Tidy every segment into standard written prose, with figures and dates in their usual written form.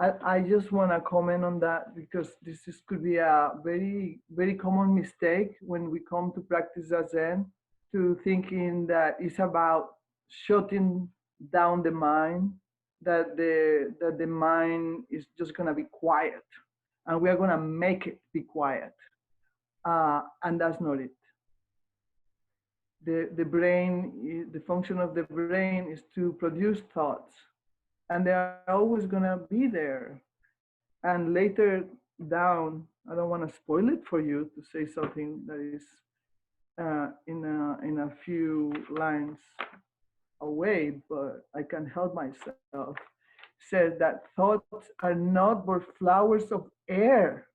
I just want to comment on that because could be a very, very common mistake when we come to practice Zazen, to thinking that it's about shutting down the mind, that the mind is just gonna be quiet, and we are gonna make it be quiet, and that's not it. The brain, the function of the brain is to produce thoughts, and they are always gonna be there. And later down, I don't want to spoil it for you to say something that is in a few lines away, but I can help myself. Says that thoughts are not but flowers of air.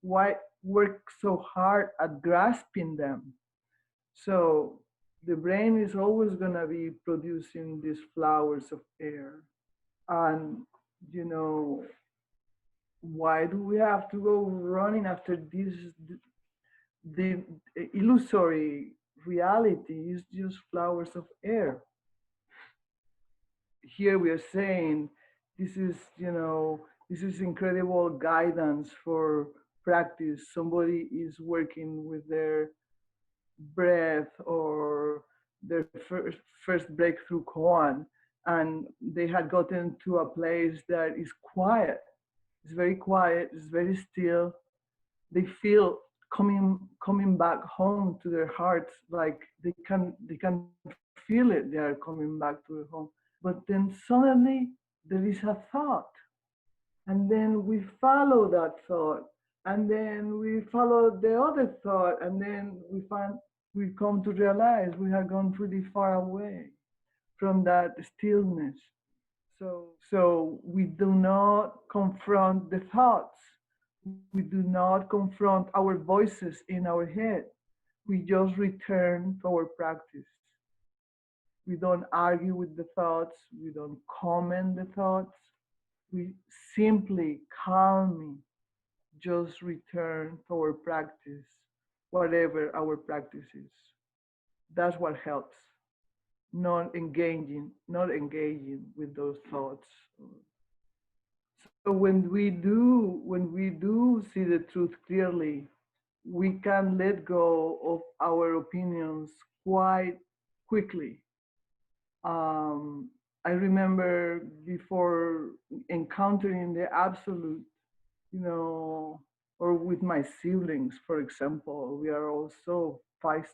Why work so hard at grasping them? So the brain is always going to be producing these flowers of air. And, you know, why do we have to go running after this? The illusory reality is just flowers of air. Here we are saying this is, this is incredible guidance for practice. Somebody is working with their breath or their first breakthrough koan, and they had gotten to a place that is quiet. It's very quiet, it's very still. They feel coming back home to their hearts, like they can feel it. They are coming back to their home. But then suddenly there is a thought, and then we follow that thought, and then we follow the other thought, and then we come to realize we have gone pretty far away from that stillness. So we do not confront the thoughts. We do not confront our voices in our head. We just return to our practice. We don't argue with the thoughts. We don't comment the thoughts. We simply calmly just return to our practice, whatever our practice is. That's what helps. Not engaging with those thoughts. So when we do see the truth clearly, we can let go of our opinions quite quickly. I remember before encountering the absolute, you know, or with my siblings, for example, we are also Feisty.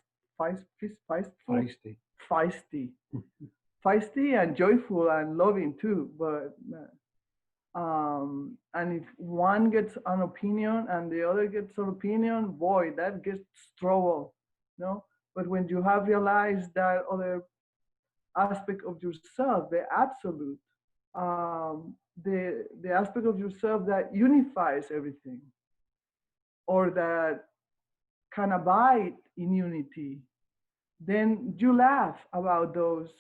feisty, feisty and joyful and loving too. But and if one gets an opinion and the other gets an opinion, boy, that gets trouble, no? But when you have realized that other aspect of yourself, the absolute, the aspect of yourself that unifies everything, or that can abide in unity, then you laugh about those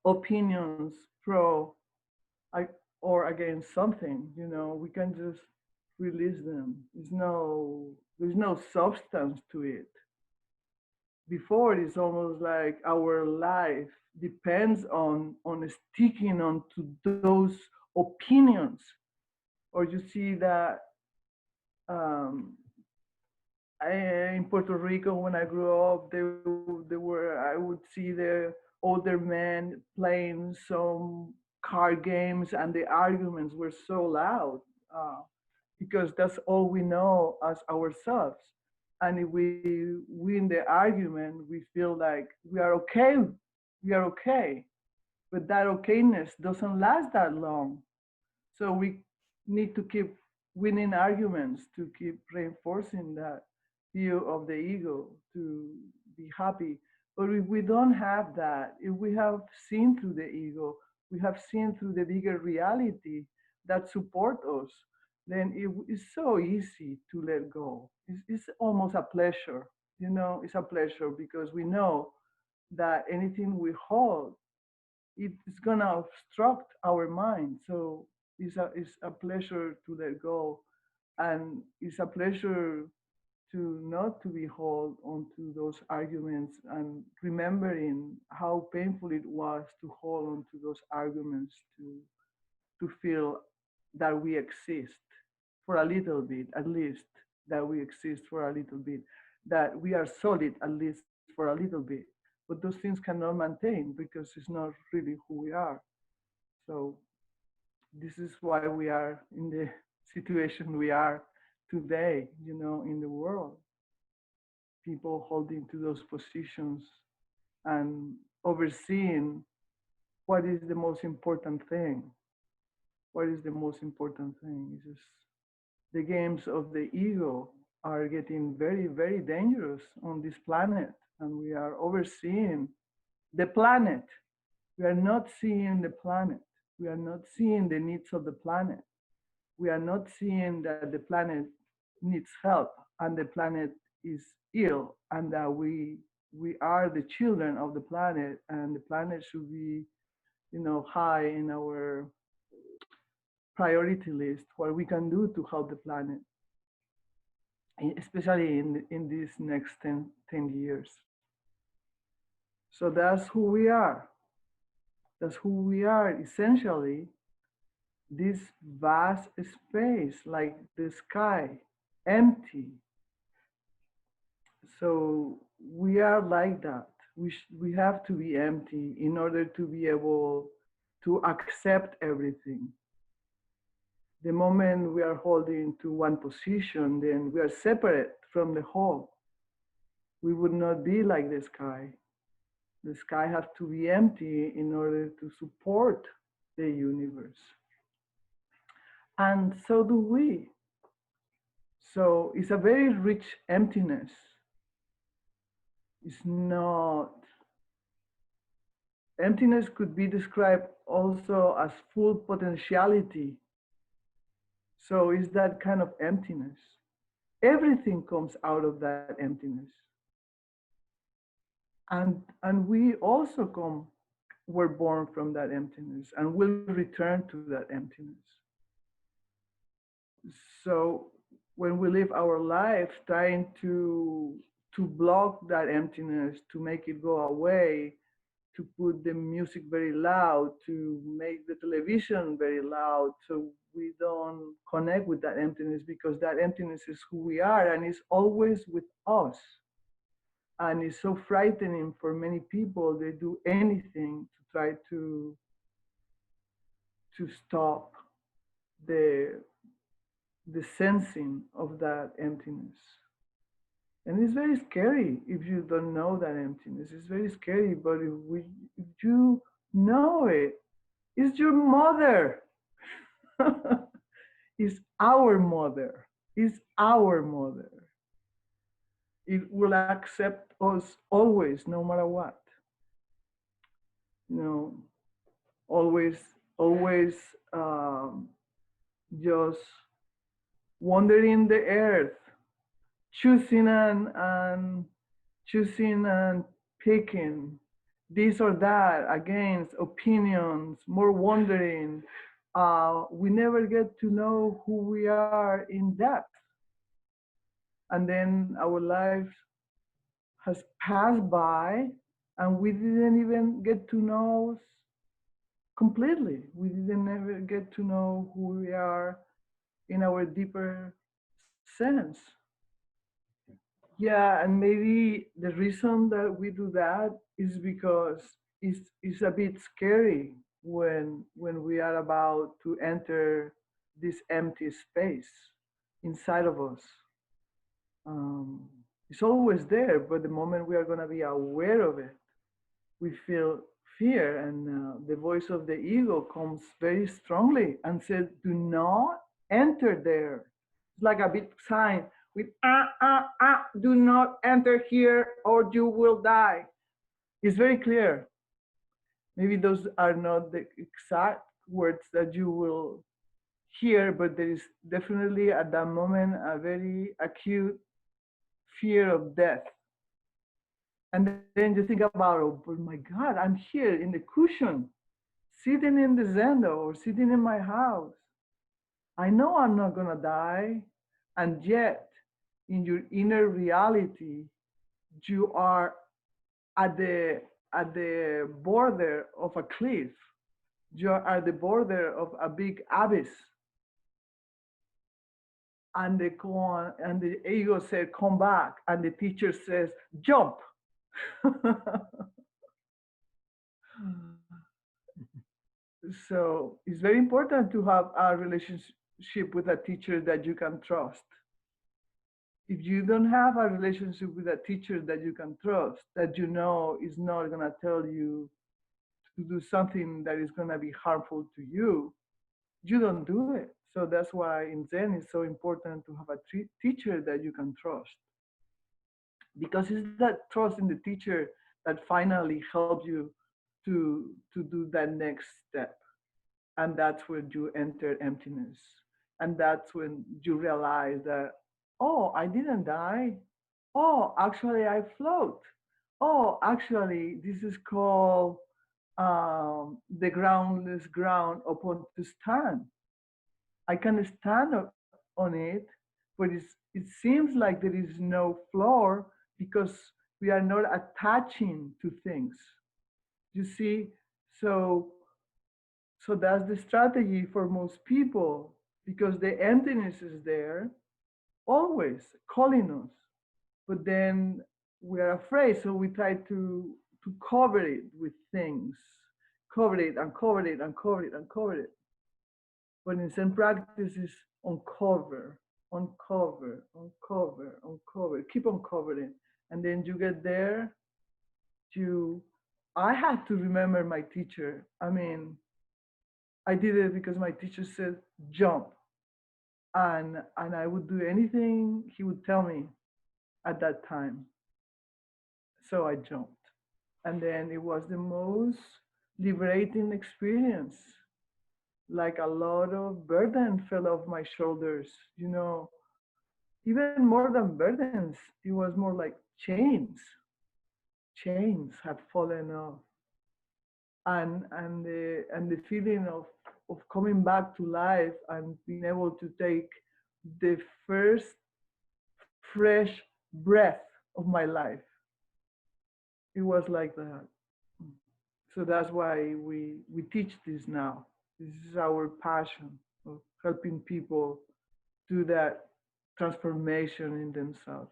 opinions pro or against something. We can just release them. There's no substance to it. Before, it's almost like our life depends on sticking on to those opinions. Or you see that in Puerto Rico, when I grew up, there were I would see the older men playing some card games, and the arguments were so loud, uh, because that's all we know as ourselves. And if we win the argument, we feel like we are okay. We are okay, but that okayness doesn't last that long. So we need to keep winning arguments, to keep reinforcing that view of the ego, to be happy. But if we don't have that, if we have seen through the ego, we have seen through the bigger reality that support us, then it's so easy to let go. It's almost a pleasure. It's a pleasure because we know that anything we hold, it's gonna obstruct our mind. So it's a pleasure to let go, and it's a pleasure to not to be hold onto those arguments and remembering how painful it was to hold on to those arguments to feel that we exist for a little bit, at least that we exist for a little bit, that we are solid at least for a little bit. But those things cannot maintain because it's not really who we are. So this is why we are in the situation we are today, in the world. People holding to those positions and overseeing what is the most important thing. What is the most important thing? It's just the games of the ego are getting very, very dangerous on this planet, and we are overseeing the planet. We are not seeing the planet. We are not seeing the needs of the planet. We are not seeing that the planet needs help and the planet is ill, and that we are the children of the planet, and the planet should be, high in our priority list, what we can do to help the planet, especially in these next 10 years. So that's who we are. That's who we are, essentially, this vast space, like the sky, empty. So we are like that. We have to be empty in order to be able to accept everything. The moment we are holding to one position, then we are separate from the whole. We would not be like the sky. The sky has to be empty in order to support the universe. And so do we. So it's a very rich emptiness. It's not. Emptiness could be described also as full potentiality. So it's that kind of emptiness. Everything comes out of that emptiness. And we also were born from that emptiness and will return to that emptiness. So when we live our life trying to block that emptiness, to make it go away, to put the music very loud, to make the television very loud, so we don't connect with that emptiness, because that emptiness is who we are and is always with us. And it's so frightening for many people. They do anything to try to stop the sensing of that emptiness. And it's very scary if you don't know that emptiness. It's very scary, but if you know it, it's your mother. It's our mother. It's our mother. It will accept us always, no matter what. Always, always just wandering the earth, choosing and picking this or that against opinions, more wondering. We never get to know who we are in depth. And then our life has passed by and we didn't even get to know completely. We didn't ever get to know who we are in our deeper sense. Yeah, and maybe the reason that we do that is because it's a bit scary when we are about to enter this empty space inside of us. It's always there, but the moment we are going to be aware of it, we feel fear, and the voice of the ego comes very strongly and says, do not enter there. It's like a big sign with, do not enter here or you will die. It's very clear. Maybe those are not the exact words that you will hear, but there is definitely at that moment a very acute fear of death. And then you think about, oh my God, I'm here in the cushion, sitting in the zendo or sitting in my house. I know I'm not gonna die, and yet in your inner reality, you are at the border of a cliff. You are at the border of a big abyss. And the ego said, come back. And the teacher says, jump. So it's very important to have a relationship with a teacher that you can trust. If you don't have a relationship with a teacher that you can trust, that you know is not going to tell you to do something that is going to be harmful to you don't do it. So that's why in Zen it's so important to have a teacher that you can trust, because it's that trust in the teacher that finally helps you to do that next step. And that's when you enter emptiness. And that's when you realize that, oh, I didn't die. Oh, actually, I float. Oh, actually, this is called the groundless ground upon to stand. I can stand on it, but it seems like there is no floor because we are not attaching to things. You see, so so that's the strategy for most people, because the emptiness is there always calling us. But then we're afraid, so we try to cover it with things, cover it and cover it and cover it and cover it. But in Zen practice is uncover, uncover, uncover, uncover, keep on covering. And then you get there, you I had to remember my teacher. I mean, I did it because my teacher said jump, and I would do anything he would tell me at that time. So I jumped, and then it was the most liberating experience. Like a lot of burden fell off my shoulders. Even more than burdens, it was more like chains had fallen off, and the feeling of coming back to life and being able to take the first fresh breath of my life. It was like that. So that's why we teach this now. This is our passion of helping people do that transformation in themselves.